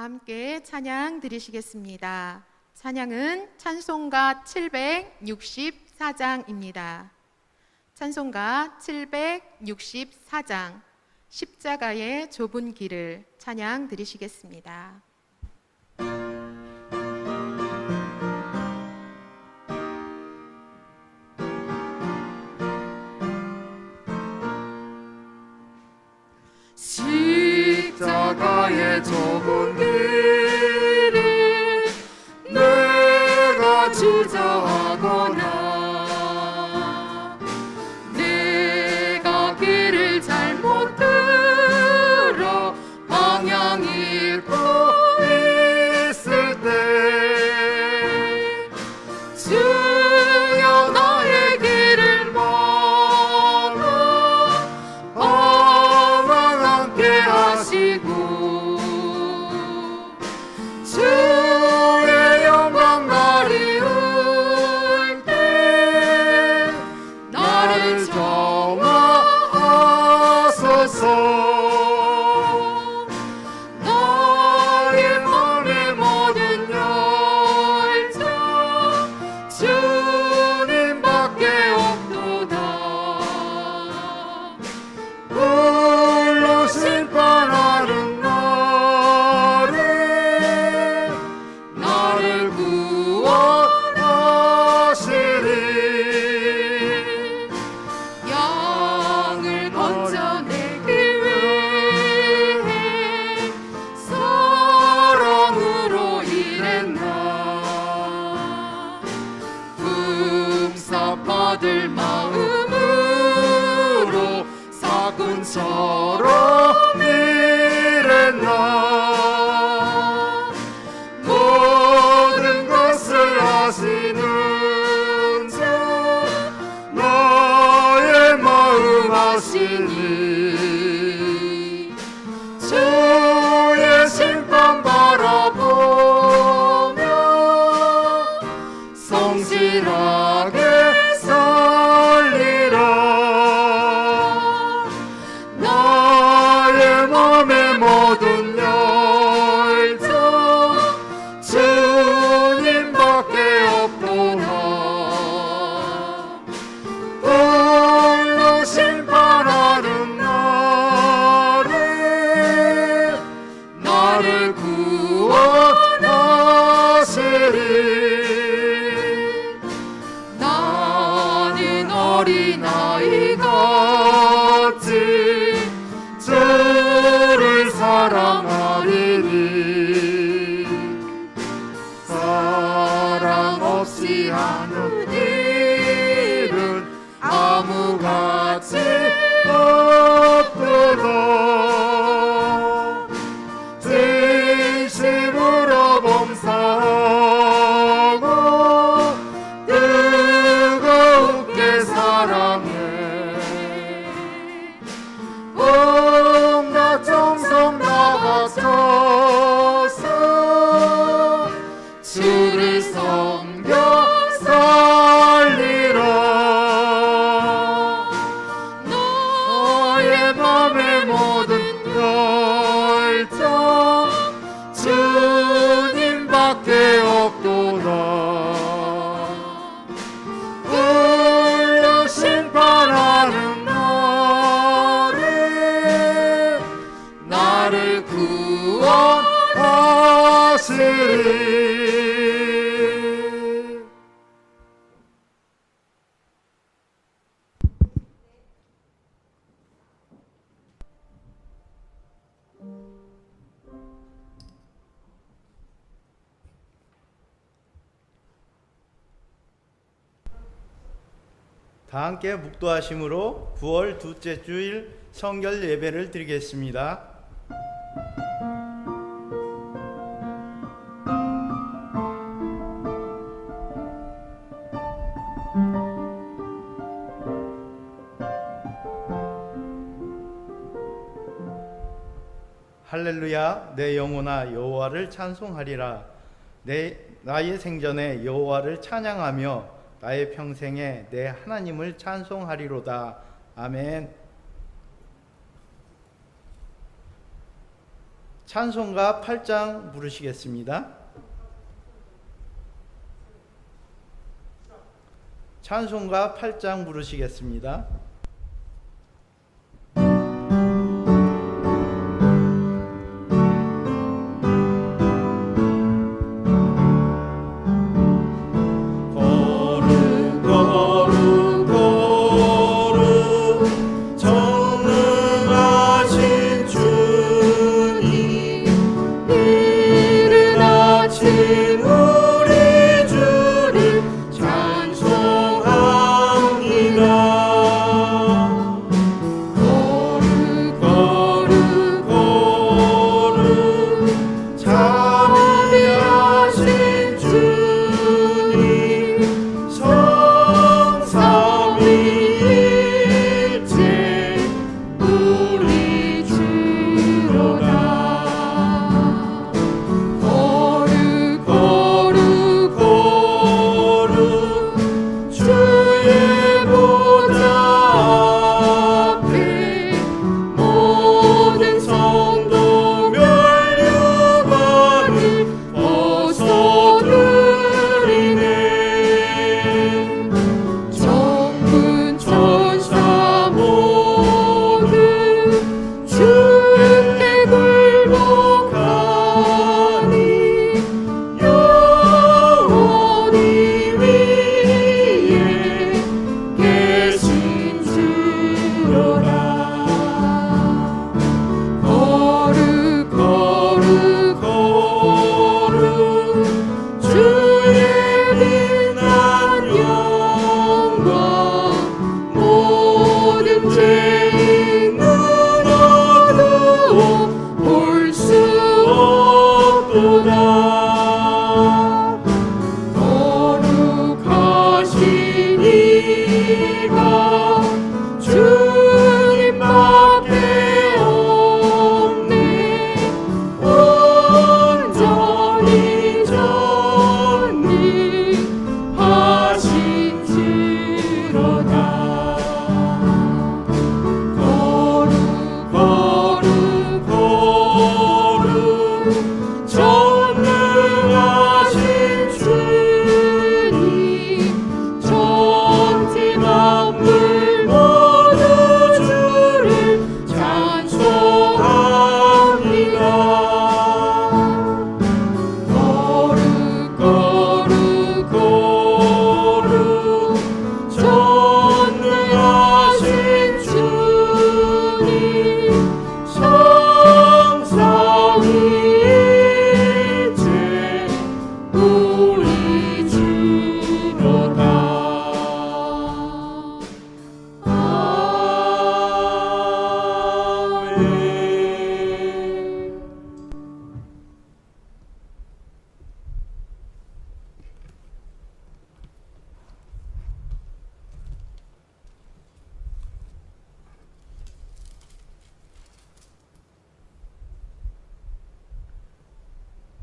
다 함께 찬양 드리시겠습니다. 찬양은 찬송가 764장입니다. 찬송가 764장 십자가의 좁은 길을 찬양 드리시겠습니다. 십자가의 좁은 길을 내가 주저하거나 내가 길을 잘못 들어 방향 잃고 있을 때 주여 나의 길을 막아 방황하게 하시고 주의 영광 나리울 때 나를 정하소서. 나의 맘의 모든 열정 주님밖에 없도다. 홀로 심판하는 나를 구원하시리. 양을 건져내기 위해 사랑으로 일했나. 품사받을 마음으로 사군처럼 일했나. 모든 것을 아시는 주 나의 마음 아시니 주의 심판 바라보며 성실하게 살리라. 나의 맘의 모든 열정 주님밖에 없도다. 홀로 심판하는 나를 구원하시리. 나는 어린아이 같이 주를 사랑하리니 사랑 없이 하는 일은 아무 가치 없도다. 진심으로 범사하고 뜨겁게 사랑해 온갖 정성 다 바쳐서 주를 섬겨 살리라. 너의 맘의 모든 열정 주님밖에 없도다. 홀로 심판하는 나를 구원하시리. 다 함께 묵도하심으로 9월 둘째 주일 성결 예배를 드리겠습니다. 할렐루야. 내 영혼아 여호와를 찬송하리라. 나의 생전에 여호와를 찬양하며 나의 평생에 내 하나님을 찬송하리로다. 아멘. 찬송가 8장 부르시겠습니다. 찬송가 8장 부르시겠습니다.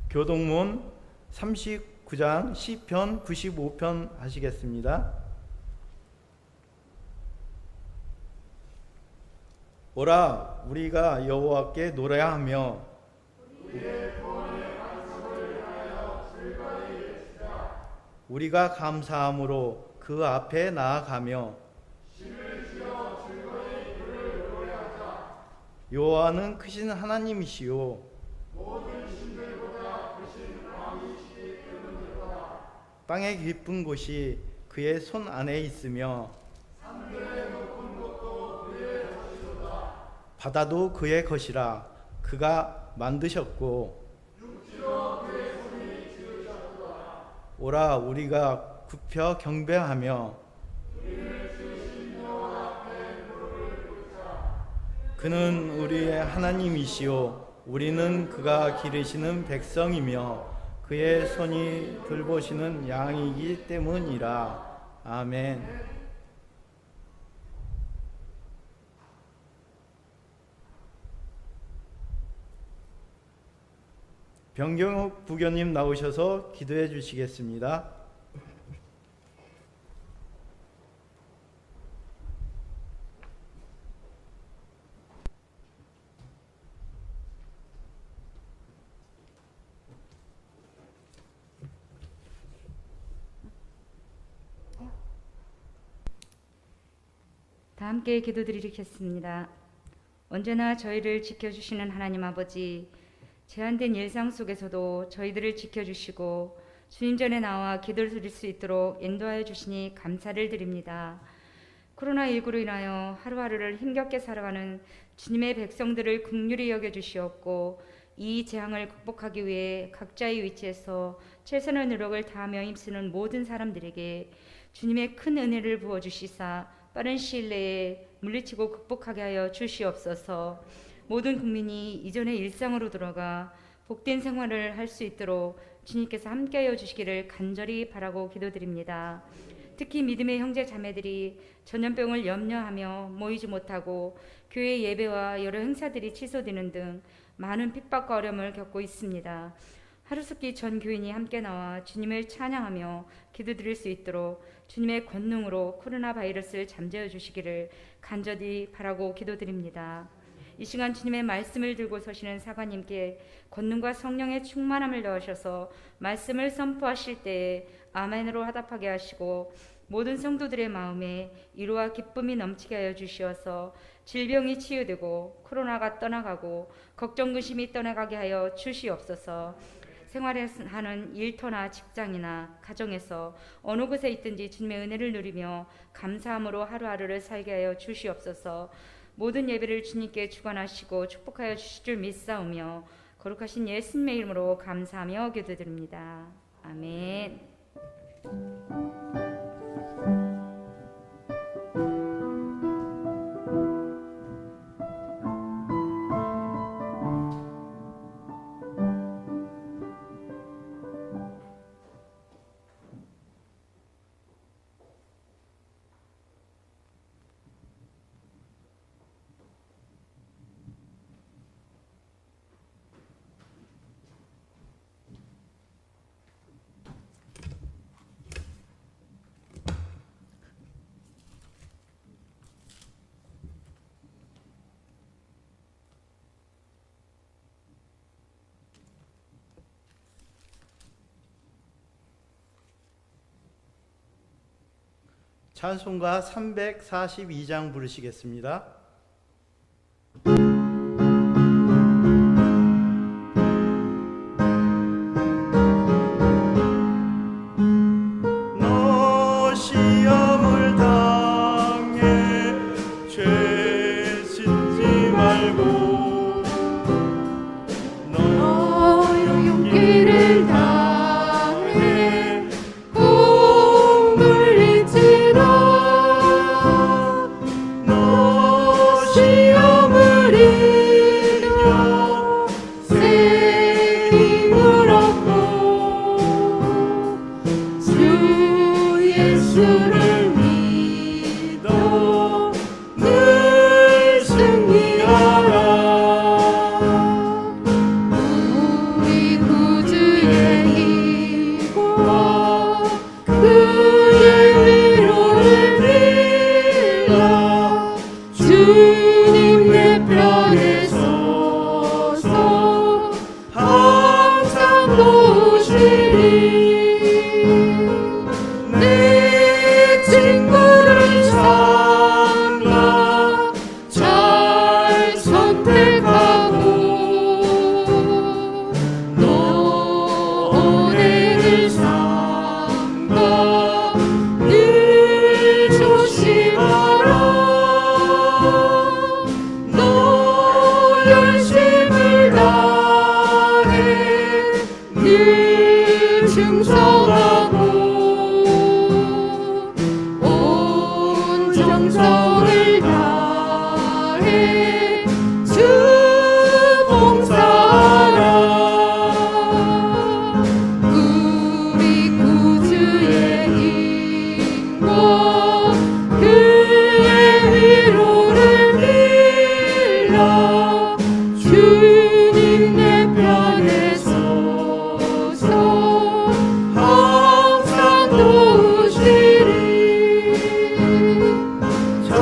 교동문 39장 시편 95편 하시겠습니다. 오라 우리가 여호와께 노래하며 우리가 감사함으로 그 앞에 나아가며 여호와는 크신 하나님이시요 땅의 깊은 곳이 그의 손 안에 있으며 바다도 그의 것이라 그가 만드셨고 오라 우리가 굽혀 경배하며 그는 우리의 하나님이시요 우리는 그가 기르시는 백성이며 그의 손이 돌보시는 양이기 때문이라. 아멘. 변경욱 부교님 나오셔서 기도해 주시겠습니다. 다 함께 기도드리겠습니다. 언제나 저희를 지켜주시는 하나님 아버지, 제한된 일상 속에서도 저희들을 지켜주시고 주님 전에 나와 기도를 드릴 수 있도록 인도하여 주시니 감사를 드립니다. 코로나19로 인하여 하루하루를 힘겹게 살아가는 주님의 백성들을 긍휼히 여겨주시옵고, 이 재앙을 극복하기 위해 각자의 위치에서 최선의 노력을 다하며 힘쓰는 모든 사람들에게 주님의 큰 은혜를 부어주시사 빠른 시일 내에 물리치고 극복하게 하여 주시옵소서. 모든 국민이 이전의 일상으로 돌아가 복된 생활을 할 수 있도록 주님께서 함께하여 주시기를 간절히 바라고 기도드립니다. 특히 믿음의 형제 자매들이 전염병을 염려하며 모이지 못하고 교회 예배와 여러 행사들이 취소되는 등 많은 핍박과 어려움을 겪고 있습니다. 하루속히 전 교인이 함께 나와 주님을 찬양하며 기도드릴 수 있도록 주님의 권능으로 코로나 바이러스를 잠재워 주시기를 간절히 바라고 기도드립니다. 이 시간 주님의 말씀을 들고 서시는 사관님께 권능과 성령의 충만함을 더하셔서 말씀을 선포하실 때에 아멘으로 화답하게 하시고, 모든 성도들의 마음에 위로와 기쁨이 넘치게 하여 주시어서 질병이 치유되고 코로나가 떠나가고 걱정 근심이 떠나가게 하여 주시옵소서. 생활하는 일터나 직장이나 가정에서 어느 곳에 있든지 주님의 은혜를 누리며 감사함으로 하루하루를 살게 하여 주시옵소서. 모든 예배를 주님께 주관하시고 축복하여 주실 줄 믿사오며 거룩하신 예수님의 이름으로 감사하며 기도드립니다. 아멘. 찬송가 342장 부르시겠습니다. 너 시험을 당해 죄 짓지 말고 너 용기를 다해 꼭 물리치라. 너 시험을 이겨 새 힘을 얻고 주 예수를 믿어 늘 승리하라. 우리 구주의 힘과 그의 위로를 빌라. 주님 내 편에 서서 항상 도우시리. 내 친구를 삼가 잘 선택하고 너 은혜를 삼가 늘 조심하라. 너 열심을 다해 늘 충성하고 온 정성을 다해 주 봉사하라. 우리 구주의 힘과 그의 위로를 빌라. 주님 내 편에 서서 항상 도우시리. 잘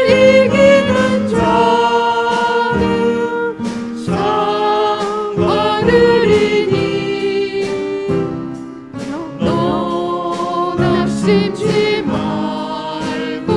이기는 자는 상 받으리니. 너 낙심치 말고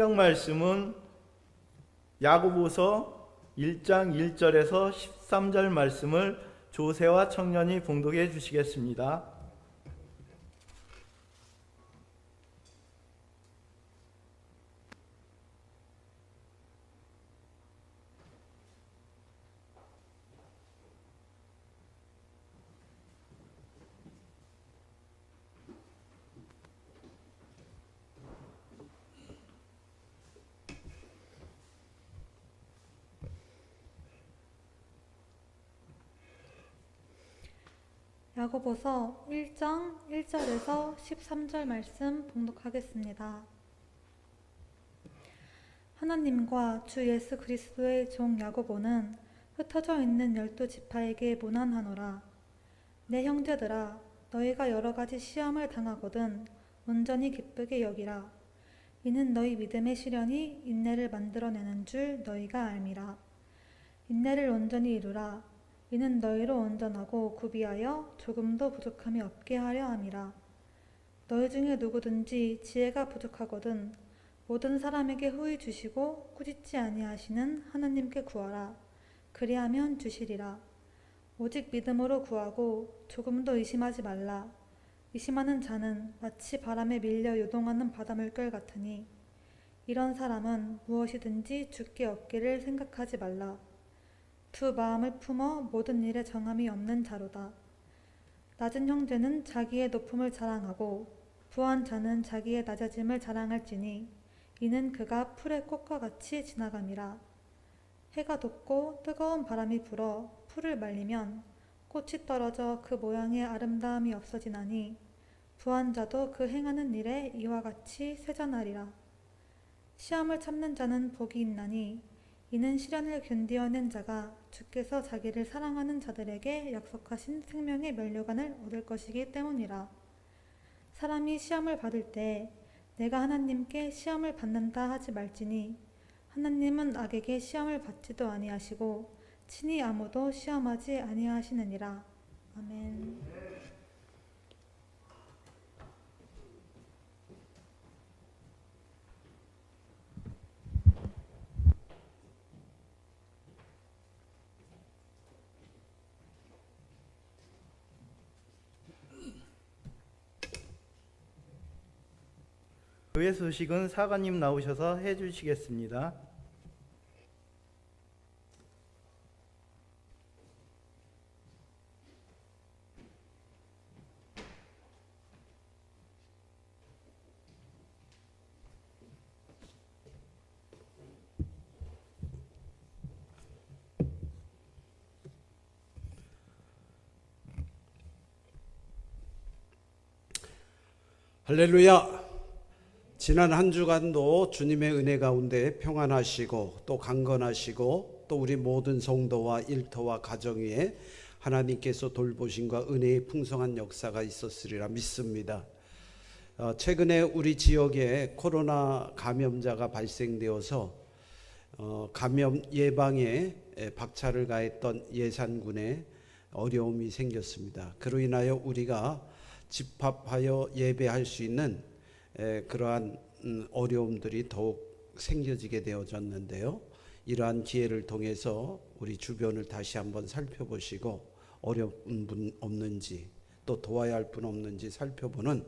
성경 말씀은 야고보서 1장 1절에서 13절 말씀을 조세와 청년이 봉독해 주시겠습니다. 야고보서 1장 1절에서 13절 말씀 봉독하겠습니다. 하나님과 주 예수 그리스도의 종 야고보는 흩어져 있는 12지파에게 문안하노라. 내 형제들아, 너희가 여러 가지 시험을 당하거든 온전히 기쁘게 여기라. 이는 너희 믿음의 시련이 인내를 만들어내는 줄 너희가 알미라. 인내를 온전히 이루라. 이는 너희로 온전하고 구비하여 조금도 부족함이 없게 하려 함이라. 너희 중에 누구든지 지혜가 부족하거든 모든 사람에게 후히 주시고 꾸짖지 아니하시는 하나님께 구하라. 그리하면 주시리라. 오직 믿음으로 구하고 조금도 의심하지 말라. 의심하는 자는 마치 바람에 밀려 요동하는 바닷물결 같으니 이런 사람은 무엇이든지 주께 얻기를 생각하지 말라. 두 마음을 품어 모든 일에 정함이 없는 자로다. 낮은 형제는 자기의 높음을 자랑하고 부한 자는 자기의 낮아짐을 자랑할지니 이는 그가 풀의 꽃과 같이 지나감이라. 해가 돋고 뜨거운 바람이 불어 풀을 말리면 꽃이 떨어져 그 모양의 아름다움이 없어지나니 부한 자도 그 행하는 일에 이와 같이 쇠전하리라. 시험을 참는 자는 복이 있나니 이는 시련을 견디어낸 자가 주께서 자기를 사랑하는 자들에게 약속하신 생명의 면류관을 얻을 것이기 때문이라. 사람이 시험을 받을 때 내가 하나님께 시험을 받는다 하지 말지니 하나님은 악에게 시험을 받지도 아니하시고 친히 아무도 시험하지 아니하시느니라. 아멘. 교회 소식은 사관님 나오셔서 해주시겠습니다. 할렐루야. 지난 한 주간도 주님의 은혜 가운데 평안하시고 또 강건하시고 또 우리 모든 성도와 일터와 가정 위에 하나님께서 돌보심과 은혜의 풍성한 역사가 있었으리라 믿습니다. 최근에 우리 지역에 코로나 감염자가 발생되어서 감염 예방에 박차를 가했던 예산군에 어려움이 생겼습니다. 그로 인하여 우리가 집합하여 예배할 수 있는 그러한 어려움들이 더욱 생겨지게 되어졌는데요. 이러한 기회를 통해서 우리 주변을 다시 한번 살펴보시고 어려운 분 없는지 또 도와야 할 분 없는지 살펴보는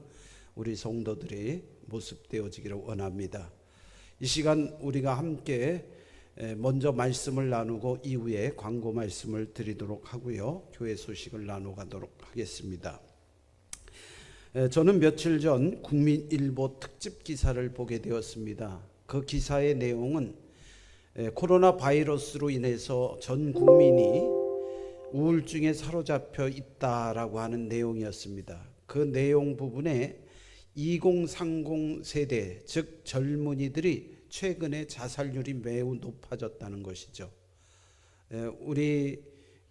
우리 성도들이 모습되어지기를 원합니다. 이 시간 우리가 함께 먼저 말씀을 나누고 이후에 광고 말씀을 드리도록 하고요. 교회 소식을 나눠가도록 하겠습니다. 저는 며칠 전 국민일보 특집 기사를 보게 되었습니다. 그 기사의 내용은 코로나 바이러스로 인해서 전 국민이 우울증에 사로잡혀 있다라고 하는 내용이었습니다. 그 내용 부분에 2030 세대, 즉 젊은이들이 최근에 자살률이 매우 높아졌다는 것이죠. 우리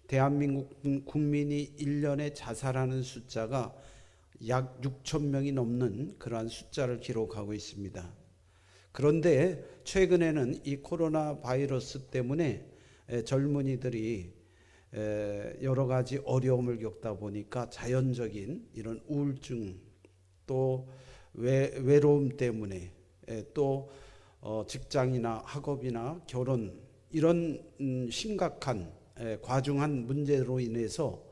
대한민국 국민이 1년에 자살하는 숫자가 약 6천 명이 넘는 그러한 숫자를 기록하고 있습니다. 그런데 최근에는 이 코로나 바이러스 때문에 젊은이들이 여러 가지 어려움을 겪다 보니까 자연적인 이런 우울증 또 외로움 때문에 또 직장이나 학업이나 결혼 이런 심각한 과중한 문제로 인해서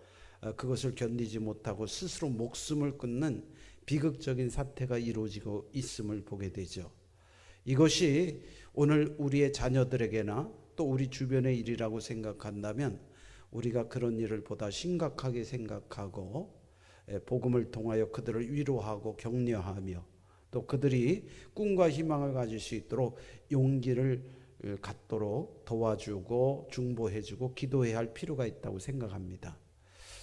그것을 견디지 못하고 스스로 목숨을 끊는 비극적인 사태가 이루어지고 있음을 보게 되죠. 이것이 오늘 우리의 자녀들에게나 또 우리 주변의 일이라고 생각한다면 우리가 그런 일을 보다 심각하게 생각하고 복음을 통하여 그들을 위로하고 격려하며 또 그들이 꿈과 희망을 가질 수 있도록 용기를 갖도록 도와주고 중보해주고 기도해야 할 필요가 있다고 생각합니다.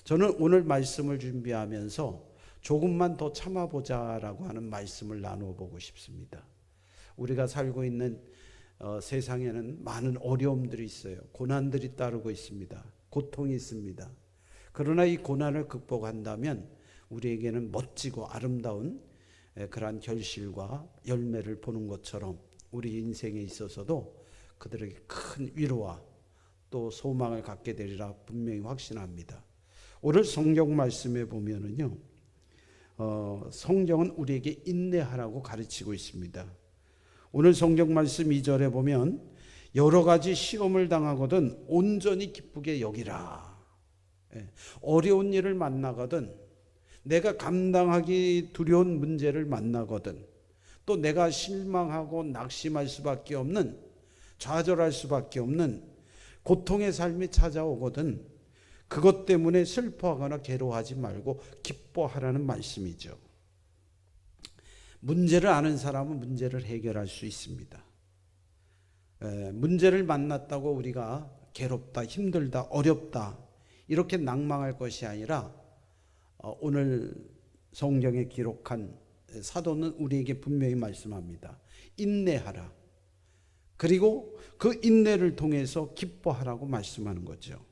저는 오늘 말씀을 준비하면서 조금만 더 참아보자라고 하는 말씀을 나누어 보고 싶습니다. 우리가 살고 있는 세상에는 많은 어려움들이 있어요. 고난들이 따르고 있습니다. 고통이 있습니다. 그러나 이 고난을 극복한다면 우리에게는 멋지고 아름다운 그러한 결실과 열매를 보는 것처럼 우리 인생에 있어서도 그들에게 큰 위로와 또 소망을 갖게 되리라 분명히 확신합니다. 오늘 성경 말씀에 보면은요, 성경은 우리에게 인내하라고 가르치고 있습니다. 오늘 성경 말씀 2절에 보면 여러 가지 시험을 당하거든 온전히 기쁘게 여기라. 어려운 일을 만나거든, 내가 감당하기 두려운 문제를 만나거든, 또 내가 실망하고 낙심할 수밖에 없는, 좌절할 수밖에 없는 고통의 삶이 찾아오거든 그것 때문에 슬퍼하거나 괴로워하지 말고 기뻐하라는 말씀이죠. 문제를 아는 사람은 문제를 해결할 수 있습니다. 문제를 만났다고 우리가 괴롭다, 힘들다, 어렵다 이렇게 낭망할 것이 아니라 오늘 성경에 기록한 사도는 우리에게 분명히 말씀합니다. 인내하라. 그리고 그 인내를 통해서 기뻐하라고 말씀하는 거죠.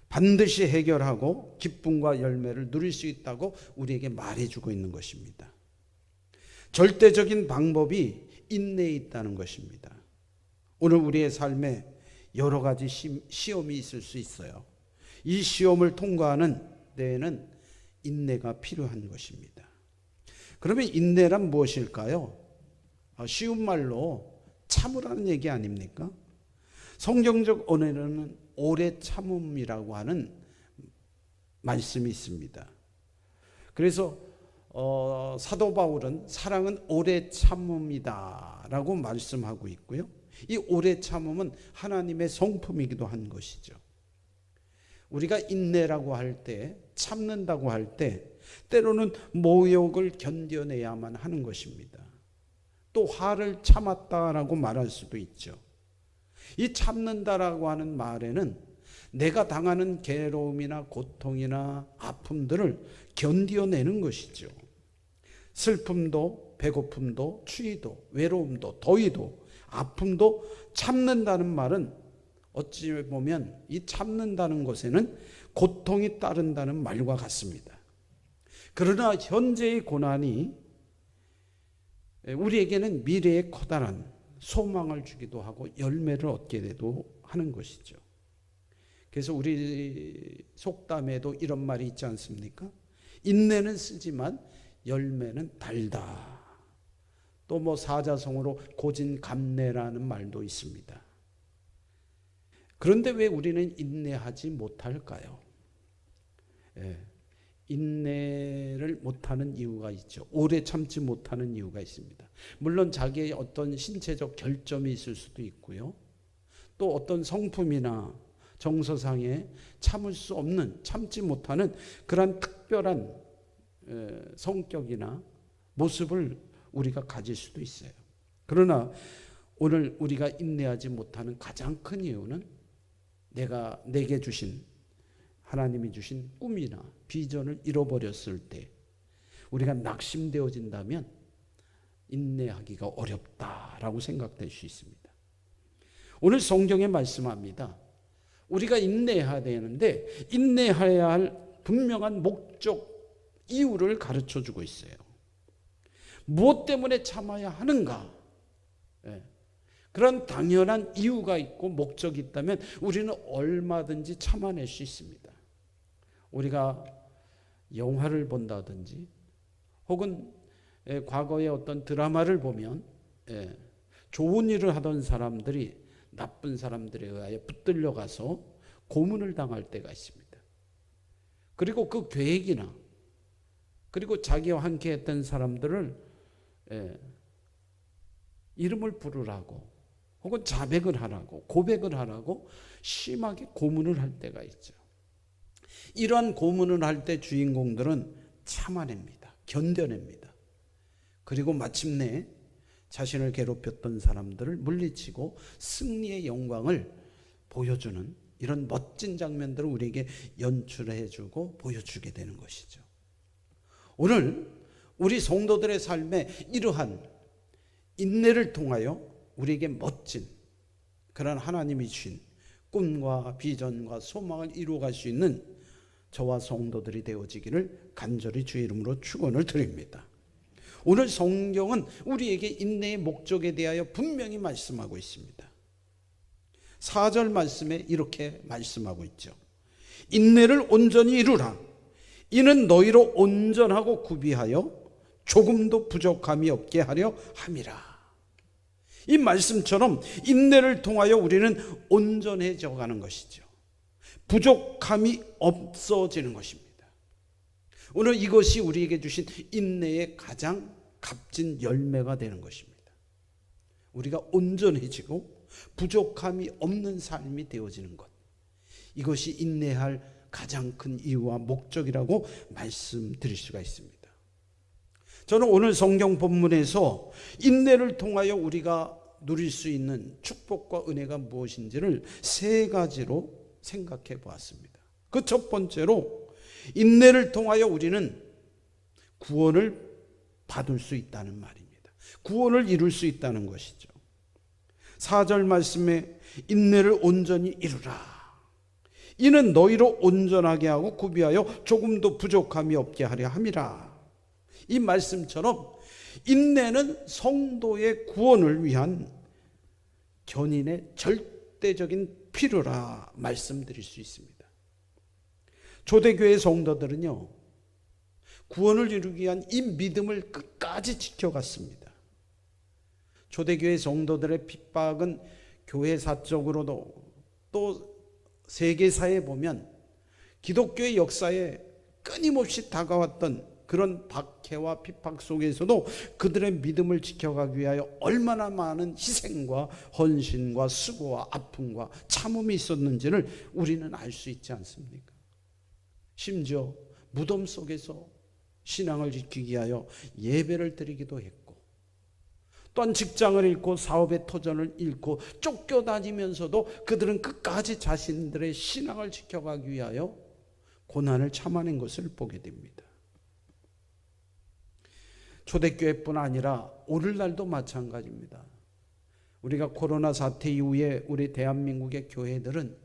반드시 해결하고 기쁨과 열매를 누릴 수 있다고 우리에게 말해주고 있는 것입니다. 절대적인 방법이 인내에 있다는 것입니다. 오늘 우리의 삶에 여러 가지 시험이 있을 수 있어요. 이 시험을 통과하는 데에는 인내가 필요한 것입니다. 그러면 인내란 무엇일까요? 쉬운 말로 참으라는 얘기 아닙니까? 성경적 언어에는 오래 참음이라고 하는 말씀이 있습니다. 그래서 사도 바울은 사랑은 오래 참음이다 라고 말씀하고 있고요. 이 오래 참음은 하나님의 성품이기도 한 것이죠. 우리가 인내라고 할 때, 참는다고 할 때 때로는 모욕을 견뎌내야만 하는 것입니다. 또 화를 참았다라고 말할 수도 있죠. 이 참는다라고 하는 말에는 내가 당하는 괴로움이나 고통이나 아픔들을 견뎌내는 것이죠. 슬픔도 배고픔도 추위도 외로움도 더위도 아픔도 참는다는 말은 어찌 보면 이 참는다는 것에는 고통이 따른다는 말과 같습니다. 그러나 현재의 고난이 우리에게는 미래의 커다란 소망을 주기도 하고 열매를 얻게 되도 하는 것이죠. 그래서 우리 속담에도 이런 말이 있지 않습니까? 인내는 쓰지만 열매는 달다. 또 뭐 사자성어로 고진감래라는 말도 있습니다. 그런데 왜 우리는 인내하지 못할까요? 인내를 못하는 이유가 있죠. 오래 참지 못하는 이유가 있습니다. 물론 자기의 어떤 신체적 결점이 있을 수도 있고요. 또 어떤 성품이나 정서상에 참을 수 없는, 참지 못하는 그런 특별한 성격이나 모습을 우리가 가질 수도 있어요. 그러나 오늘 우리가 인내하지 못하는 가장 큰 이유는 내게 주신, 하나님이 주신 꿈이나 비전을 잃어버렸을 때 우리가 낙심되어진다면 인내하기가 어렵다라고 생각될 수 있습니다. 오늘 성경에 말씀합니다. 우리가 인내해야 되는데 인내해야 할 분명한 목적, 이유를 가르쳐 주고 있어요. 무엇 때문에 참아야 하는가? 그런 당연한 이유가 있고 목적이 있다면 우리는 얼마든지 참아낼 수 있습니다. 우리가 영화를 본다든지 혹은 과거의 어떤 드라마를 보면 좋은 일을 하던 사람들이 나쁜 사람들에 의하여 붙들려 가서 고문을 당할 때가 있습니다. 그리고 그 계획이나 그리고 자기와 함께 했던 사람들을 이름을 부르라고 혹은 자백을 하라고 고백을 하라고 심하게 고문을 할 때가 있죠. 이러한 고문을 할 때 주인공들은 참아냅니다. 견뎌냅니다. 그리고 마침내 자신을 괴롭혔던 사람들을 물리치고 승리의 영광을 보여주는 이런 멋진 장면들을 우리에게 연출해주고 보여주게 되는 것이죠. 오늘 우리 성도들의 삶에 이러한 인내를 통하여 우리에게 멋진 그런 하나님이 주신 꿈과 비전과 소망을 이루어갈 수 있는 저와 성도들이 되어지기를 간절히 주의 이름으로 축원을 드립니다. 오늘 성경은 우리에게 인내의 목적에 대하여 분명히 말씀하고 있습니다. 4절 말씀에 이렇게 말씀하고 있죠. 인내를 온전히 이루라. 이는 너희로 온전하고 구비하여 조금도 부족함이 없게 하려 함이라. 이 말씀처럼 인내를 통하여 우리는 온전해져 가는 것이죠. 부족함이 없어지는 것입니다. 오늘 이것이 우리에게 주신 인내의 가장 값진 열매가 되는 것입니다. 우리가 온전해지고 부족함이 없는 삶이 되어지는 것, 이것이 인내할 가장 큰 이유와 목적이라고 말씀드릴 수가 있습니다. 저는 오늘 성경 본문에서 인내를 통하여 우리가 누릴 수 있는 축복과 은혜가 무엇인지를 세 가지로 생각해 보았습니다. 그 첫 번째로 인내를 통하여 우리는 구원을 받을 수 있다는 말입니다. 구원을 이룰 수 있다는 것이죠. 4절 말씀에 인내를 온전히 이루라. 이는 너희로 온전하게 하고 구비하여 조금도 부족함이 없게 하려 함이라. 이 말씀처럼 인내는 성도의 구원을 위한 견인의 절대적인 필요라 말씀드릴 수 있습니다. 초대교회 성도들은요, 구원을 이루기 위한 이 믿음을 끝까지 지켜갔습니다. 초대교회 성도들의 핍박은 교회사적으로도 또 세계사에 보면 기독교의 역사에 끊임없이 다가왔던 그런 박해와 핍박 속에서도 그들의 믿음을 지켜가기 위하여 얼마나 많은 희생과 헌신과 수고와 아픔과 참음이 있었는지를 우리는 알 수 있지 않습니까? 심지어 무덤 속에서 신앙을 지키기 위하여 예배를 드리기도 했고, 또한 직장을 잃고 사업의 터전을 잃고 쫓겨다니면서도 그들은 끝까지 자신들의 신앙을 지켜가기 위하여 고난을 참아낸 것을 보게 됩니다. 초대교회뿐 아니라 오늘날도 마찬가지입니다. 우리가 코로나 사태 이후에 우리 대한민국의 교회들은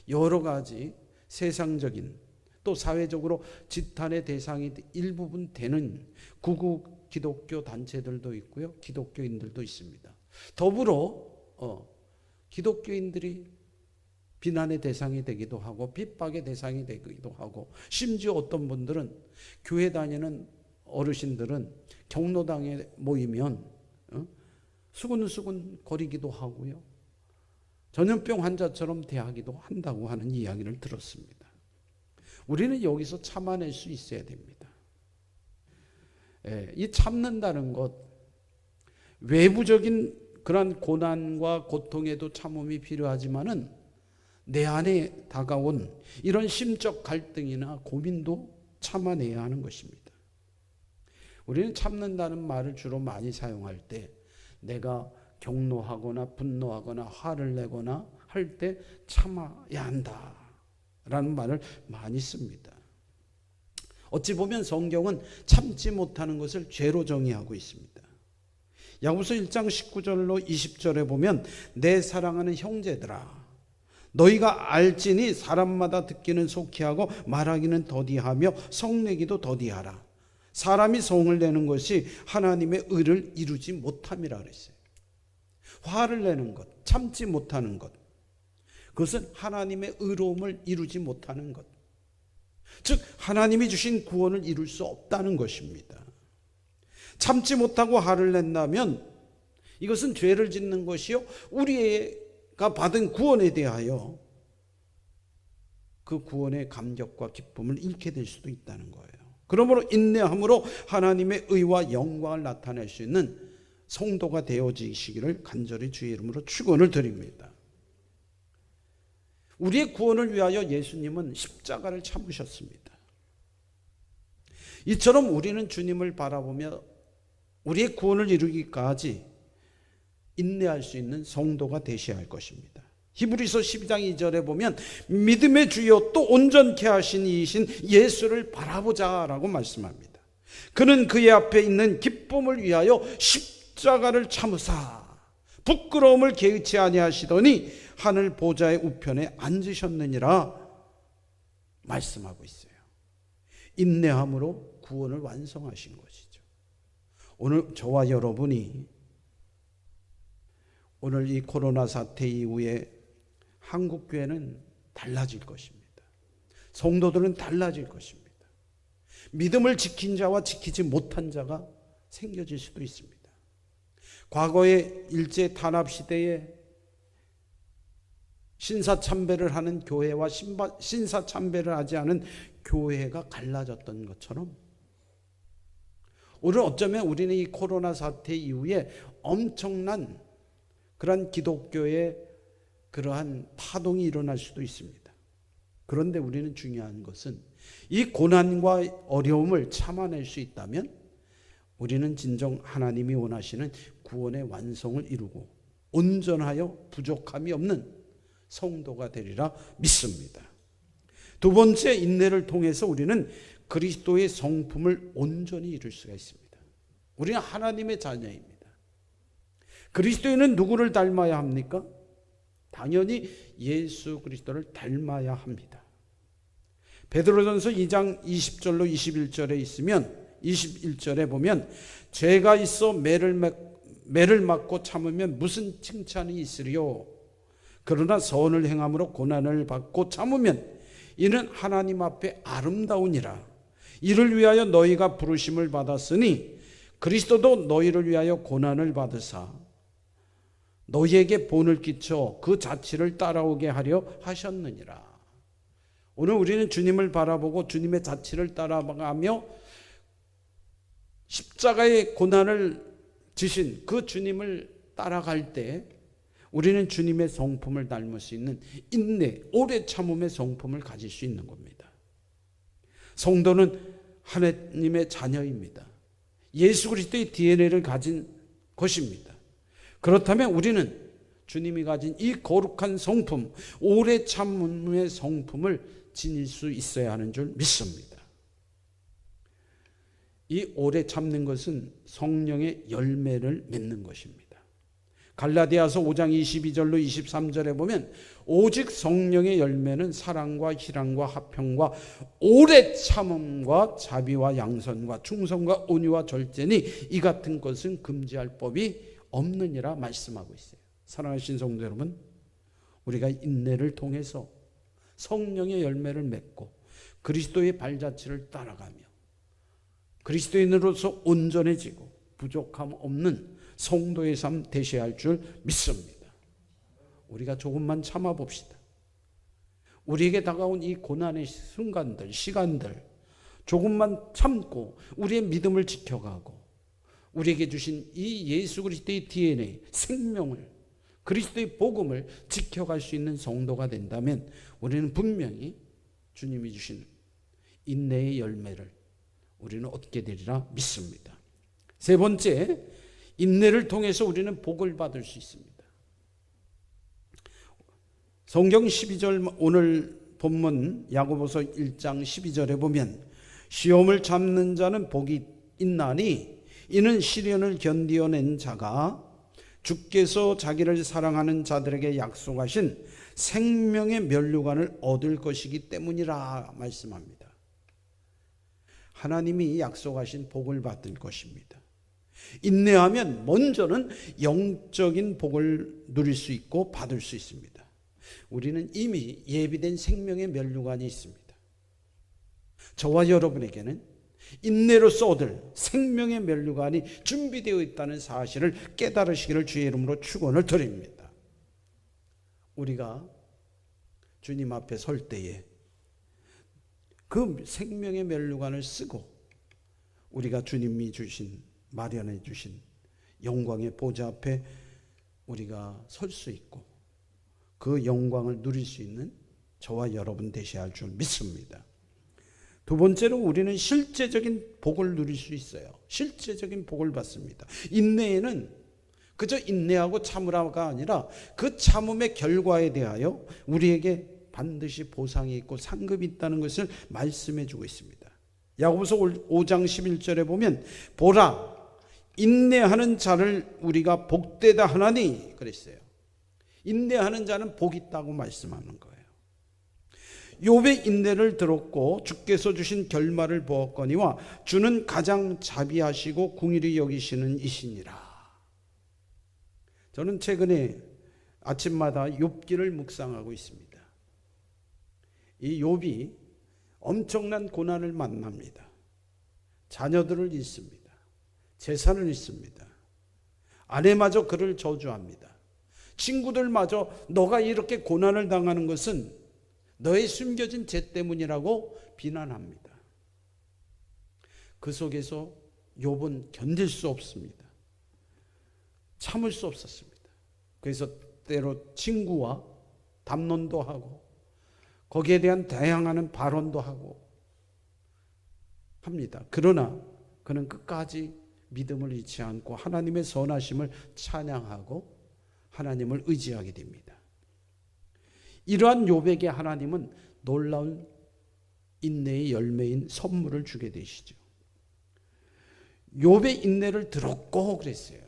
여러 가지 세상적인 또 사회적으로 지탄의 대상이 일부분 되는 구국 기독교 단체들도 있고요, 기독교인들도 있습니다. 더불어 기독교인들이 비난의 대상이 되기도 하고 핍박의 대상이 되기도 하고, 심지어 어떤 분들은 교회 다니는 어르신들은 경로당에 모이면 수근수근 거리기도 하고요, 전염병 환자처럼 대하기도 한다고 하는 이야기를 들었습니다. 우리는 여기서 참아낼 수 있어야 됩니다. 이 참는다는 것, 외부적인 그런 고난과 고통에도 참음이 필요하지만은 내 안에 다가온 이런 심적 갈등이나 고민도 참아내야 하는 것입니다. 우리는 참는다는 말을 주로 많이 사용할 때 내가 격노하거나 분노하거나 화를 내거나 할 때 참아야 한다라는 말을 많이 씁니다. 어찌 보면 성경은 참지 못하는 것을 죄로 정의하고 있습니다. 야고보서 1장 19절로 20절에 보면 내 사랑하는 형제들아, 너희가 알지니 사람마다 듣기는 속히 하고 말하기는 더디하며 성내기도 더디하라. 사람이 성을 내는 것이 하나님의 의를 이루지 못함이라 그랬어요. 화를 내는 것, 참지 못하는 것, 그것은 하나님의 의로움을 이루지 못하는 것, 즉 하나님이 주신 구원을 이룰 수 없다는 것입니다. 참지 못하고 화를 낸다면 이것은 죄를 짓는 것이요 우리가 받은 구원에 대하여 그 구원의 감격과 기쁨을 잃게 될 수도 있다는 거예요. 그러므로 인내함으로 하나님의 의와 영광을 나타낼 수 있는 성도가 되어지시기를 간절히 주의 이름으로 축원을 드립니다. 우리의 구원을 위하여 예수님은 십자가를 참으셨습니다. 이처럼 우리는 주님을 바라보며 우리의 구원을 이루기까지 인내할 수 있는 성도가 되셔야 할 것입니다. 히브리서 12장 2절에 보면 믿음의 주여 또 온전케 하신 이이신 예수를 바라보자라고 말씀합니다. 그는 그의 앞에 있는 기쁨을 위하여 십자가를 참으사 부끄러움을 개의치 아니하시더니 하늘 보좌의 우편에 앉으셨느니라 말씀하고 있어요. 인내함으로 구원을 완성하신 것이죠. 오늘 저와 여러분이 오늘 이 코로나 사태 이후에 한국교회는 달라질 것입니다. 성도들은 달라질 것입니다. 믿음을 지킨 자와 지키지 못한 자가 생겨질 수도 있습니다. 과거의 일제 탄압 시대에 신사참배를 하는 교회와 신사참배를 하지 않은 교회가 갈라졌던 것처럼 오늘 어쩌면 우리는 이 코로나 사태 이후에 엄청난 그러한 기독교의 그러한 파동이 일어날 수도 있습니다. 그런데 우리는 중요한 것은 이 고난과 어려움을 참아낼 수 있다면 우리는 진정 하나님이 원하시는 구원의 완성을 이루고 온전하여 부족함이 없는 성도가 되리라 믿습니다. 두 번째, 인내를 통해서 우리는 그리스도의 성품을 온전히 이룰 수가 있습니다. 우리는 하나님의 자녀입니다. 그리스도인은 누구를 닮아야 합니까? 당연히 예수 그리스도를 닮아야 합니다. 베드로전서 2장 20절로 21절에 있으면 21절에 보면 죄가 있어 매를 맞고 참으면 무슨 칭찬이 있으리요? 그러나 선을 행함으로 고난을 받고 참으면 이는 하나님 앞에 아름다우니라. 이를 위하여 너희가 부르심을 받았으니 그리스도도 너희를 위하여 고난을 받으사 너희에게 본을 끼쳐 그 자취를 따라오게 하려 하셨느니라. 오늘 우리는 주님을 바라보고 주님의 자취를 따라가며 십자가의 고난을 지신 그 주님을 따라갈 때 우리는 주님의 성품을 닮을 수 있는 인내, 오래 참음의 성품을 가질 수 있는 겁니다. 성도는 하나님의 자녀입니다. 예수 그리스도의 DNA를 가진 것입니다. 그렇다면 우리는 주님이 가진 이 거룩한 성품, 오래 참음의 성품을 지닐 수 있어야 하는 줄 믿습니다. 이 오래 참는 것은 성령의 열매를 맺는 것입니다. 갈라디아서 5장 22절로 23절에 보면 오직 성령의 열매는 사랑과 희랑과 화평과 오래 참음과 자비와 양선과 충성과 온유와 절제니 이 같은 것은 금지할 법이 없느니라 말씀하고 있어요. 사랑하신 성도 여러분, 우리가 인내를 통해서 성령의 열매를 맺고 그리스도의 발자취를 따라가며 그리스도인으로서 온전해지고 부족함 없는 성도의 삶 되셔야 할 줄 믿습니다. 우리가 조금만 참아봅시다. 우리에게 다가온 이 고난의 순간들, 시간들 조금만 참고 우리의 믿음을 지켜가고 우리에게 주신 이 예수 그리스도의 DNA, 생명을, 그리스도의 복음을 지켜갈 수 있는 성도가 된다면 우리는 분명히 주님이 주신 인내의 열매를 우리는 얻게 되리라 믿습니다. 세 번째, 인내를 통해서 우리는 복을 받을 수 있습니다. 성경 12절 오늘 본문 야고보서 1장 12절에 보면 시험을 참는 자는 복이 있나니 이는 시련을 견디어낸 자가 주께서 자기를 사랑하는 자들에게 약속하신 생명의 면류관을 얻을 것이기 때문이라 말씀합니다. 하나님이 약속하신 복을 받을 것입니다. 인내하면 먼저는 영적인 복을 누릴 수 있고 받을 수 있습니다. 우리는 이미 예비된 생명의 면류관이 있습니다. 저와 여러분에게는 인내로서 얻을 생명의 면류관이 준비되어 있다는 사실을 깨달으시기를 주의 이름으로 축원을 드립니다. 우리가 주님 앞에 설 때에 그 생명의 면류관을 쓰고 우리가 주님이 주신, 마련해 주신 영광의 보좌 앞에 우리가 설 수 있고 그 영광을 누릴 수 있는 저와 여러분 되셔야 할 줄 믿습니다. 두 번째로 우리는 실제적인 복을 누릴 수 있어요. 실제적인 복을 받습니다. 인내에는 그저 인내하고 참으라가 아니라 그 참음의 결과에 대하여 우리에게 반드시 보상이 있고 상급이 있다는 것을 말씀해 주고 있습니다. 야고보서 5장 11절에 보면 보라 인내하는 자를 우리가 복되다 하나니 그랬어요. 인내하는 자는 복이 있다고 말씀하는 거예요. 욥의 인내를 들었고 주께서 주신 결말을 보았거니와 주는 가장 자비하시고 궁일이 여기시는 이시니라. 저는 최근에 아침마다 욥기를 묵상하고 있습니다. 이 욥이 엄청난 고난을 만납니다. 자녀들을 잃습니다. 재산을 잃습니다. 아내마저 그를 저주합니다. 친구들마저 너가 이렇게 고난을 당하는 것은 너의 숨겨진 죄 때문이라고 비난합니다. 그 속에서 욥은 견딜 수 없습니다. 참을 수 없었습니다. 그래서 때로 친구와 담론도 하고 거기에 대한 대항하는 발언도 하고 합니다. 그러나 그는 끝까지 믿음을 잃지 않고 하나님의 선하심을 찬양하고 하나님을 의지하게 됩니다. 이러한 욥에게 하나님은 놀라운 인내의 열매인 선물을 주게 되시죠. 욥의 인내를 들었고 그랬어요.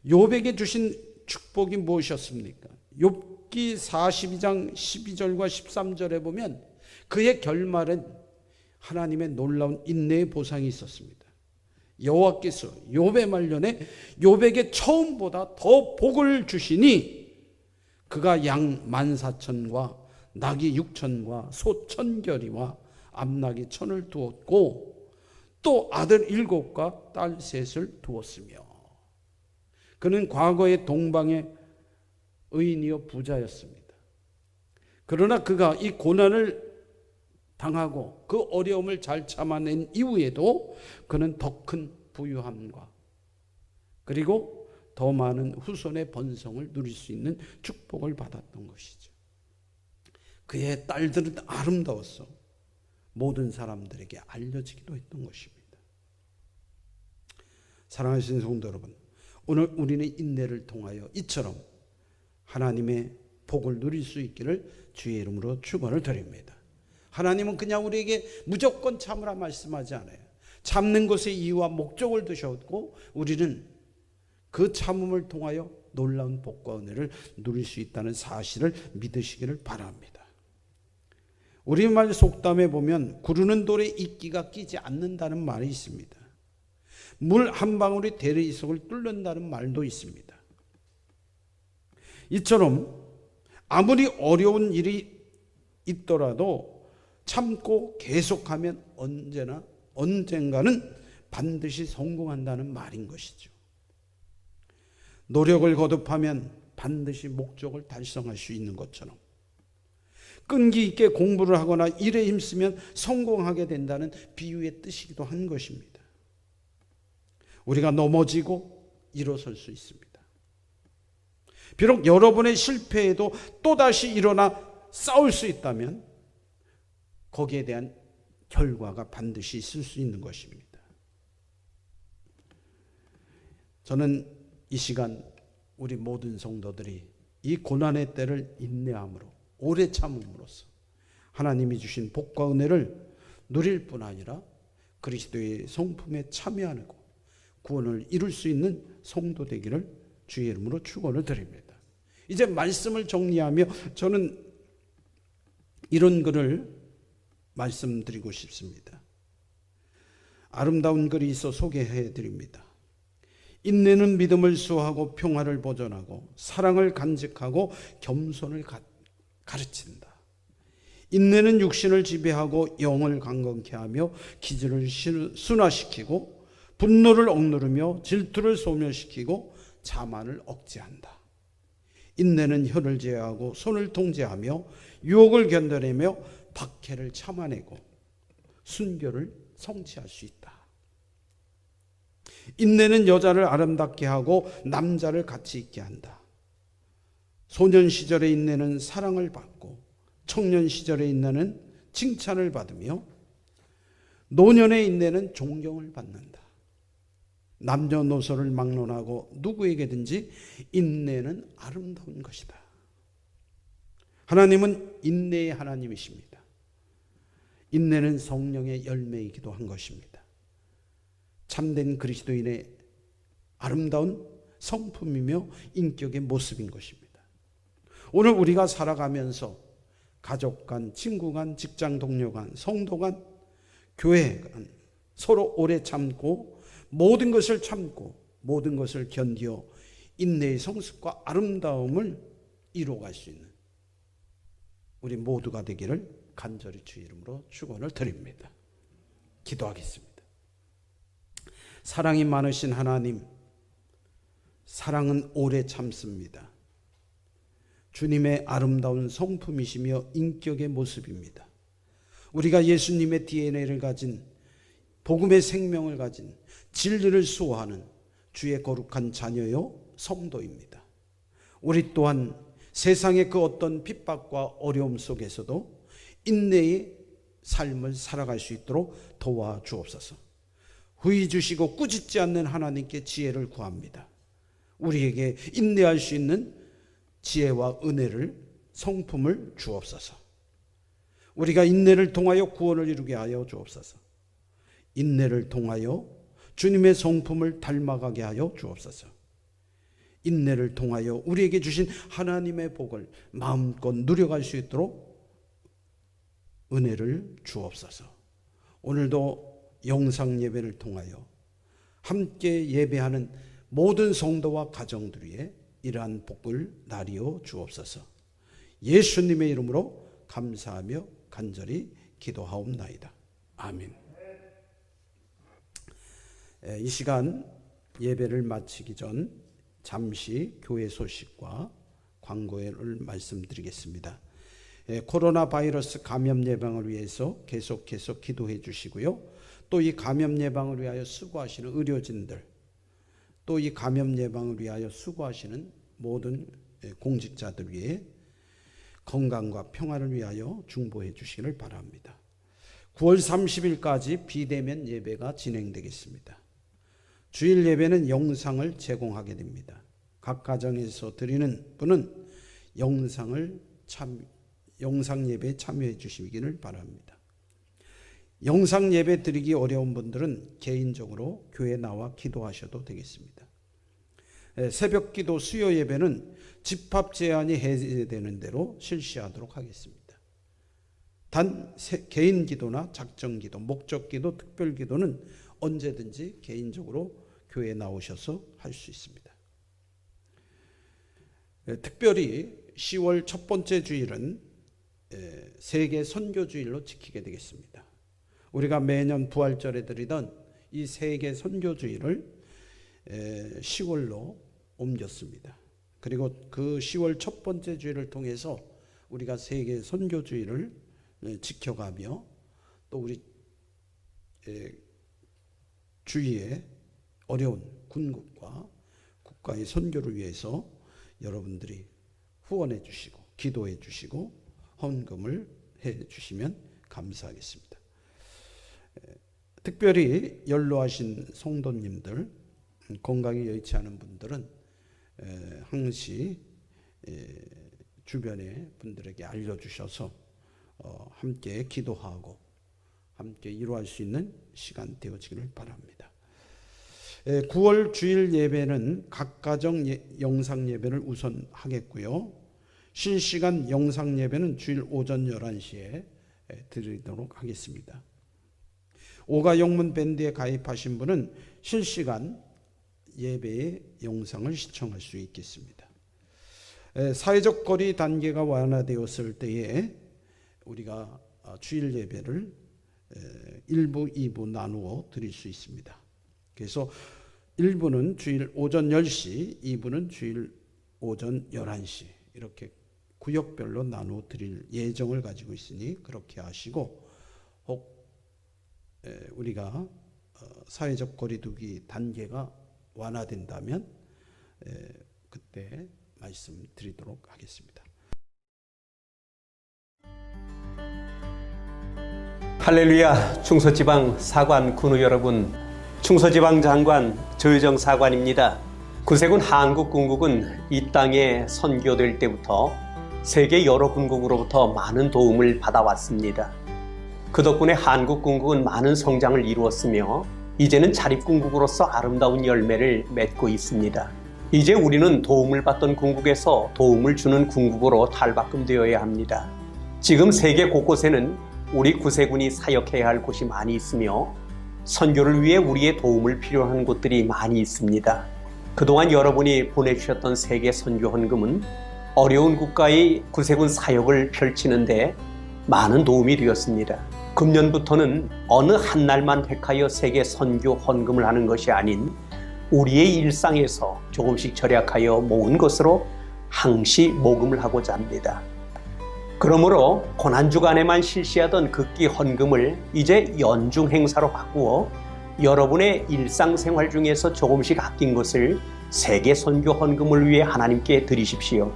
욥에게 주신 축복이 무엇이었습니까? 욥기 42장 12절과 13절에 보면 그의 결말은 하나님의 놀라운 인내의 보상이 있었습니다. 여호와께서 욥의 말년에 욥에게 처음보다 더 복을 주시니 그가 양 14,000과 낙이 6,000과 소 1,000결이와 암낙이 1,000을 두었고 또 아들 7과 딸 3을 두었으며 그는 과거의 동방의 의인이요 부자였습니다. 그러나 그가 이 고난을 당하고 그 어려움을 잘 참아낸 이후에도 그는 더 큰 부유함과 그리고 더 많은 후손의 번성을 누릴 수 있는 축복을 받았던 것이죠. 그의 딸들은 아름다웠어 모든 사람들에게 알려지기도 했던 것입니다. 사랑하시는 성도 여러분, 오늘 우리는 인내를 통하여 이처럼 하나님의 복을 누릴 수 있기를 주의 이름으로 축원을 드립니다. 하나님은 그냥 우리에게 무조건 참으라 말씀하지 않아요. 참는 것의 이유와 목적을 두셨고 우리는 그 참음을 통하여 놀라운 복과 은혜를 누릴 수 있다는 사실을 믿으시기를 바랍니다. 우리말 속담에 보면 구르는 돌에 이끼가 끼지 않는다는 말이 있습니다. 물 한 방울이 대리석을 뚫는다는 말도 있습니다. 이처럼 아무리 어려운 일이 있더라도 참고 계속하면 언젠가는 반드시 성공한다는 말인 것이죠. 노력을 거듭하면 반드시 목적을 달성할 수 있는 것처럼 끈기 있게 공부를 하거나 일에 힘쓰면 성공하게 된다는 비유의 뜻이기도 한 것입니다. 우리가 넘어지고 일어설 수 있습니다. 비록 여러분의 실패에도 또다시 일어나 싸울 수 있다면 거기에 대한 결과가 반드시 있을 수 있는 것입니다. 저는 이 시간 우리 모든 성도들이 이 고난의 때를 인내함으로 오래 참음으로써 하나님이 주신 복과 은혜를 누릴 뿐 아니라 그리스도의 성품에 참여하고 구원을 이룰 수 있는 성도 되기를 주의 이름으로 축원을 드립니다. 이제 말씀을 정리하며 저는 이런 글을 말씀드리고 싶습니다. 아름다운 글이 있어 소개해 드립니다. 인내는 믿음을 수호하고 평화를 보존하고 사랑을 간직하고 겸손을 가르친다. 인내는 육신을 지배하고 영을 강건케 하며 기질을 순화시키고 분노를 억누르며 질투를 소멸시키고 자만을 억제한다. 인내는 혀를 제어하고 손을 통제하며 유혹을 견뎌내며 박해를 참아내고 순교를 성취할 수 있다. 인내는 여자를 아름답게 하고 남자를 가치 있게 한다. 소년 시절의 인내는 사랑을 받고 청년 시절의 인내는 칭찬을 받으며 노년의 인내는 존경을 받는다. 남녀노소를 막론하고 누구에게든지 인내는 아름다운 것이다. 하나님은 인내의 하나님이십니다. 인내는 성령의 열매이기도 한 것입니다. 참된 그리스도인의 아름다운 성품이며 인격의 모습인 것입니다. 오늘 우리가 살아가면서 가족 간, 친구 간, 직장 동료 간, 성도 간, 교회 간 서로 오래 참고 모든 것을 참고 모든 것을 견디어 인내의 성숙과 아름다움을 이루어갈 수 있는 우리 모두가 되기를 간절히 주의 이름으로 축원을 드립니다. 기도하겠습니다. 사랑이 많으신 하나님, 사랑은 오래 참습니다. 주님의 아름다운 성품이시며 인격의 모습입니다. 우리가 예수님의 DNA를 가진 복음의 생명을 가진 진리를 수호하는 주의 거룩한 자녀요 성도입니다. 우리 또한 세상의 그 어떤 핍박과 어려움 속에서도 인내의 삶을 살아갈 수 있도록 도와주옵소서. 후히 주시고 꾸짖지 않는 하나님께 지혜를 구합니다. 우리에게 인내할 수 있는 지혜와 은혜를 성품을 주옵소서. 우리가 인내를 통하여 구원을 이루게 하여 주옵소서. 인내를 통하여 주님의 성품을 닮아가게 하여 주옵소서. 인내를 통하여 우리에게 주신 하나님의 복을 마음껏 누려갈 수 있도록 은혜를 주옵소서. 오늘도 영상 예배를 통하여 함께 예배하는 모든 성도와 가정들 위에 이러한 복을 나리어 주옵소서. 예수님의 이름으로 감사하며 간절히 기도하옵나이다. 아멘. 이 시간 예배를 마치기 전 잠시 교회 소식과 광고를 말씀드리겠습니다. 코로나 바이러스 감염 예방을 위해서 계속해서 기도해 주시고요. 또 이 감염 예방을 위하여 수고하시는 의료진들, 또 이 감염 예방을 위하여 수고하시는 모든 공직자들 위해 건강과 평화를 위하여 중보해 주시기를 바랍니다. 9월 30일까지 비대면 예배가 진행되겠습니다. 주일 예배는 영상을 제공하게 됩니다. 각 가정에서 드리는 분은 영상 예배에 참여해 주시기를 바랍니다. 영상 예배 드리기 어려운 분들은 개인적으로 교회에 나와 기도하셔도 되겠습니다. 새벽 기도 수요 예배는 집합 제한이 해제되는 대로 실시하도록 하겠습니다. 단 개인 기도나 작정 기도, 목적 기도, 특별 기도는 언제든지 개인적으로 교회에 나오셔서 할 수 있습니다. 특별히 10월 첫 번째 주일은 세계 선교 주일로 지키게 되겠습니다. 우리가 매년 부활절에 드리던 이 세계 선교 주일을 10월로 옮겼습니다. 그리고 그 10월 첫 번째 주일을 통해서 우리가 세계 선교 주일을 지켜가며 또 우리 주위에 어려운 군국과 국가의 선교를 위해서 여러분들이 후원해 주시고 기도해 주시고 헌금을 해 주시면 감사하겠습니다. 특별히 연로하신 성도님들, 건강이 여의치 않은 분들은 항시 주변의 분들에게 알려주셔서 함께 기도하고 함께 이루어갈 수 있는 시간 되어지기를 바랍니다. 9월 주일 예배는 각 가정 영상 예배를 우선 하겠고요. 실시간 영상 예배는 주일 오전 11시에 드리도록 하겠습니다. 오가 영문 밴드에 가입하신 분은 실시간 예배의 영상을 시청할 수 있겠습니다. 사회적 거리 단계가 완화되었을 때에 우리가 주일 예배를 1부, 2부 나누어 드릴 수 있습니다. 그래서 1부는 주일 오전 10시, 2부는 주일 오전 11시 이렇게 구역별로 나누어 드릴 예정을 가지고 있으니 그렇게 하시고, 혹 우리가 사회적 거리두기 단계가 완화된다면 그때 말씀드리도록 하겠습니다. 할렐루야. 충서지방 사관 군우 여러분, 충서지방 장관 조유정 사관입니다. 구세군 한국군국은 이 땅에 선교될 때부터 세계 여러 군국으로부터 많은 도움을 받아왔습니다. 그 덕분에 한국군국은 많은 성장을 이루었으며 이제는 자립군국으로서 아름다운 열매를 맺고 있습니다. 이제 우리는 도움을 받던 군국에서 도움을 주는 군국으로 탈바꿈되어야 합니다. 지금 세계 곳곳에는 우리 구세군이 사역해야 할 곳이 많이 있으며 선교를 위해 우리의 도움을 필요한 곳들이 많이 있습니다. 그동안 여러분이 보내주셨던 세계 선교 헌금은 어려운 국가의 구세군 사역을 펼치는데 많은 도움이 되었습니다. 금년부터는 어느 한 날만 획하여 세계 선교 헌금을 하는 것이 아닌 우리의 일상에서 조금씩 절약하여 모은 것으로 항시 모금을 하고자 합니다. 그러므로 고난주간에만 실시하던 극기 헌금을 이제 연중 행사로 바꾸어 여러분의 일상생활 중에서 조금씩 아낀 것을 세계 선교 헌금을 위해 하나님께 드리십시오.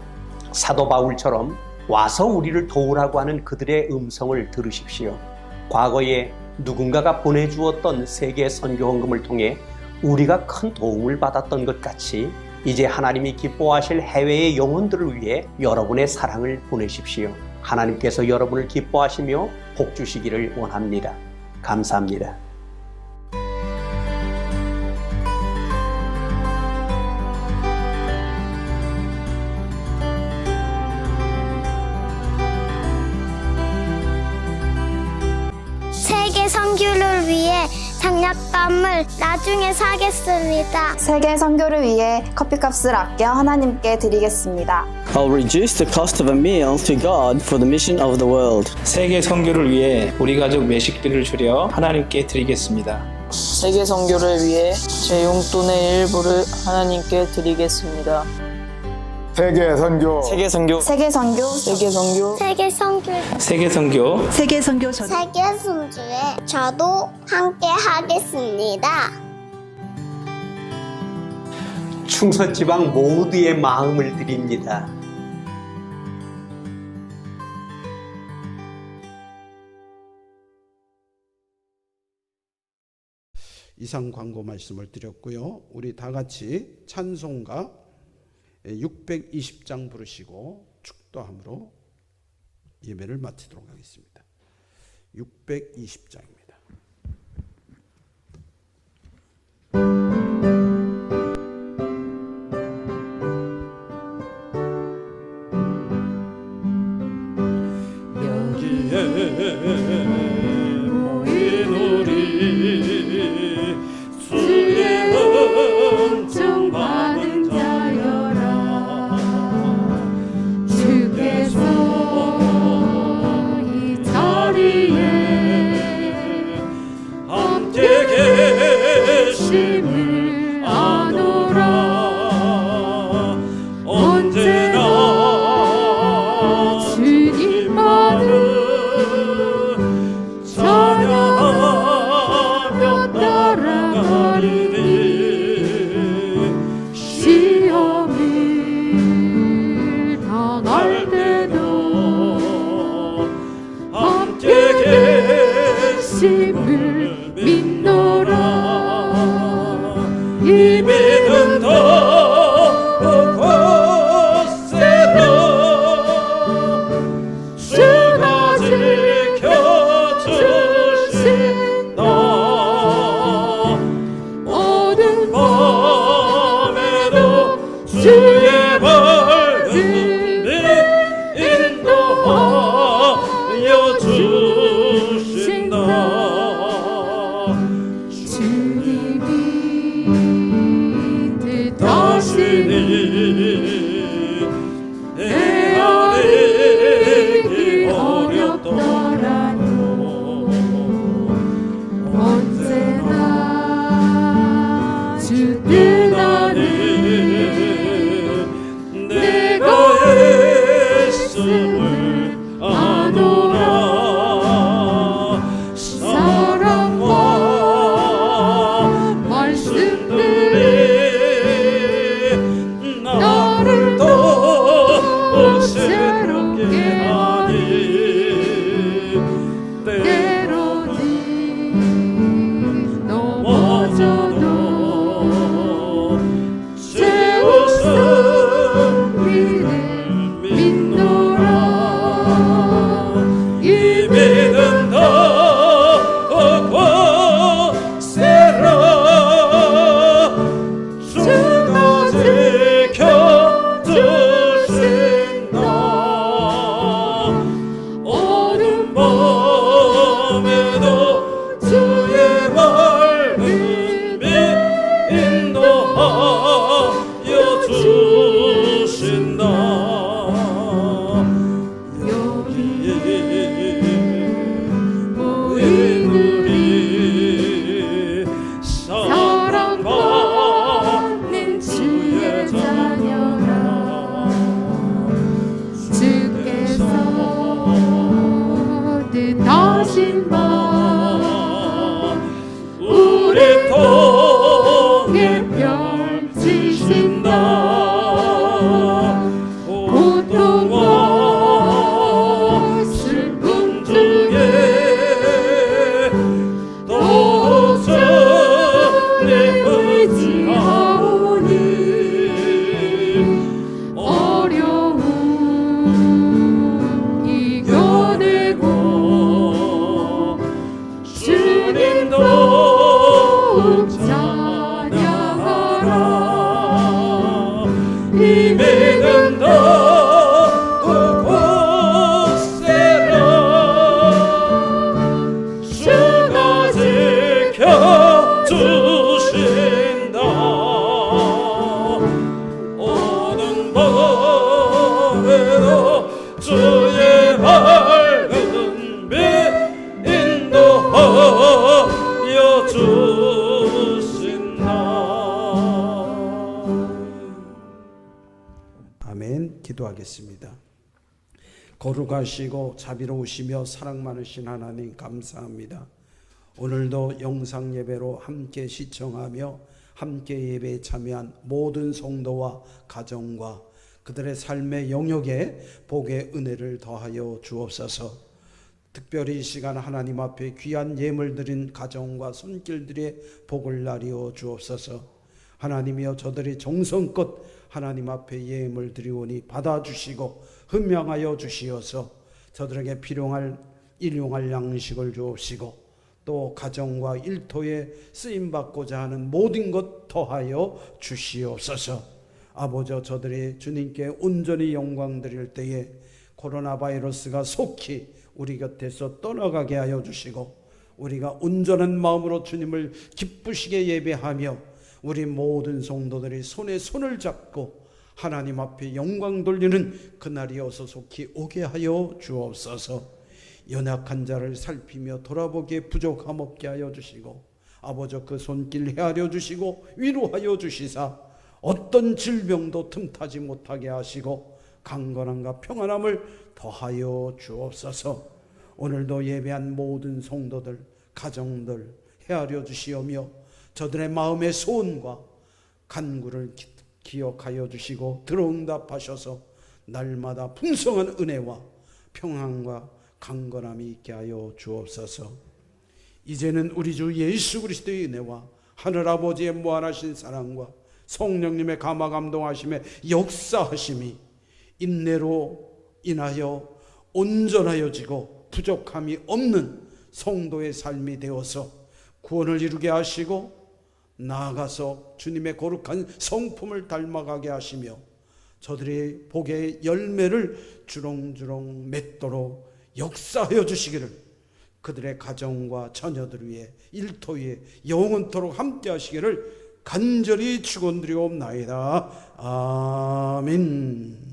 사도 바울처럼 와서 우리를 도우라고 하는 그들의 음성을 들으십시오. 과거에 누군가가 보내주었던 세계 선교 헌금을 통해 우리가 큰 도움을 받았던 것 같이 이제 하나님이 기뻐하실 해외의 영혼들을 위해 여러분의 사랑을 보내십시오. 하나님께서 여러분을 기뻐하시며 복 주시기를 원합니다. 감사합니다. 세계 선교를 위해 장난감을 나중에 사겠습니다. 세계 선교를 위해 커피값을 아껴 하나님께 드리겠습니다. I'll reduce the cost of a meal to God for the mission of the world. 세계 선교를 위해 우리 가족 외식비를 줄여 하나님께 드리겠습니다. 세계 선교를 위해 제 용돈의 일부를 하나님께 드리겠습니다. 세계 선교. 세계 선교. 세계 선교. 세계 선교. 세계 선교. 세계 선교. 세계 선교. 세계 선교에 저도 함께 하겠습니다. 충서지방 모두의 마음을 드립니다. 이상 광고 말씀을 드렸고요. 우리 다 같이 찬송가 620장 부르시고 축도함으로 예배를 마치도록 하겠습니다. 620장입니다. 모인 우리 주의 은총 받은 자여라. 주께서 이 자리에 함께 계심을 아노라. 언제나 주님만을 찬양하며 따라가리니. 시험을 당할 때도 함께 계심을 믿노라. 이 믿음 더욱 굳세라. 주가 지켜주신다. 어두운 밤에도 주의 말씀이 인도하여 주신다. 없더라도 언제나 주 뜻나는 내가 예수를 아노라. 사랑과 말씀들이 나를 더 새롭게 하니 때로는 넘어져도 세워서 믿을 믿노라. 이 믿음 더 세라. 주가 지켜주신다. 어둠 밤에도 주의 맑은 빛 인도하여 주신다. 여기에 모인 우리 사랑받는 주의 자녀라. 주께서 뜻하신 바 우리 통해 펼치신다. 고통과 슬픔 중에 더욱 주님 의지하오니 어려움 이겨내고 주님 더욱 찬양하라. 이 믿음 더욱 세라. 주가 지켜주신다. 오는 밤에도 주의 맑은 빛 인도하여 주신다. 아멘. 기도하겠습니다. 거룩하시고 자비로우시며 사랑 많으신 하나님 감사합니다. 오늘도 영상 예배로 함께 시청하며 함께 예배에 참여한 모든 성도와 가정과 그들의 삶의 영역에 복의 은혜를 더하여 주옵소서. 특별히 이 시간 하나님 앞에 귀한 예물 드린 가정과 손길들의 복을 나리어 주옵소서. 하나님이여 저들이 정성껏 하나님 앞에 예물 드리오니 받아주시고 흠양하여 주시어서 저들에게 필요할 일용할 양식을 주옵시고 또 가정과 일터에 쓰임받고자 하는 모든 것 더하여 주시옵소서. 아버지 저들이 주님께 온전히 영광 드릴 때에 코로나 바이러스가 속히 우리 곁에서 떠나가게 하여 주시고 우리가 온전한 마음으로 주님을 기쁘시게 예배하며 우리 모든 성도들이 손에 손을 잡고 하나님 앞에 영광 돌리는 그날이 어서 속히 오게 하여 주옵소서. 연약한 자를 살피며 돌아보기에 부족함 없게 하여 주시고 아버지 그 손길 헤아려 주시고 위로하여 주시사 어떤 질병도 틈타지 못하게 하시고 강건함과 평안함을 더하여 주옵소서. 오늘도 예배한 모든 성도들 가정들 헤아려 주시오며 저들의 마음의 소원과 간구를 기억하여 주시고 들어응답하셔서 날마다 풍성한 은혜와 평안과 강건함이 있게 하여 주옵소서. 이제는 우리 주 예수 그리스도의 은혜와 하늘아버지의 무한하신 사랑과 성령님의 감화 감동하심의 역사하심이 인내로 인하여 온전하여지고 부족함이 없는 성도의 삶이 되어서 구원을 이루게 하시고 나아가서 주님의 거룩한 성품을 닮아가게 하시며 저들의 복의 열매를 주렁주렁 맺도록 역사하여 주시기를 그들의 가정과 자녀들 위해 일터 위에 영원토록 함께 하시기를 간절히 축원드리옵나이다. 아멘.